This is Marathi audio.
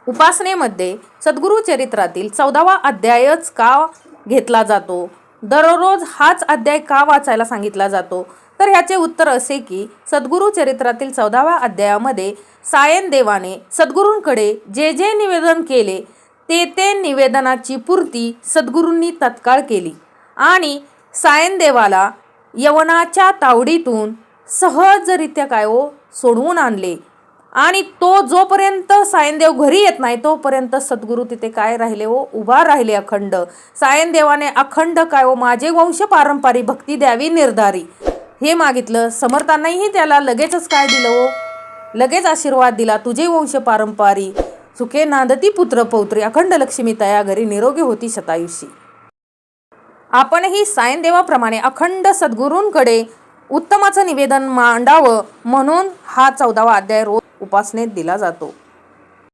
उपासनेमध्ये सद्गुरु चरित्रातील 14वा अध्यायच का घेतला जातो? दररोज हाच अध्याय का वाचायला सांगितला जातो? तर ह्याचे उत्तर असे की सद्गुरु चरित्रातील 14व्या अध्यायामध्ये सायन देवाने सद्गुरूंकडे जे जे निवेदन केले ते निवेदनाची पूर्ती सद्गुरूंनी तत्काळ केली आणि सायन देवाला यवनाच्या तावडीतून सहजरित्या सोडवून आणले. आणि तो जोपर्यंत सायनदेव घरी येत नाही तोपर्यंत सद्गुरू तिथे राहिले उभा राहिले अखंड. सायनदेवाने अखंड माझे वंश पारंपरिक भक्ती द्यावी निर्धारी हे मागितलं. समर्थांनाही त्याला लगेचच दिलं लगेच आशीर्वाद दिला. तुझे वंश पारंपरिक सुखे नांदती पुत्र पौत्री अखंड लक्ष्मी तया घरी निरोगी होती शतायुषी. आपणही सायनदेवाप्रमाणे अखंड सद्गुरूंकडे उत्तमाचं निवेदन मांडावं म्हणून हा 14वा अध्याय रोज उपासनेत दिला जातो.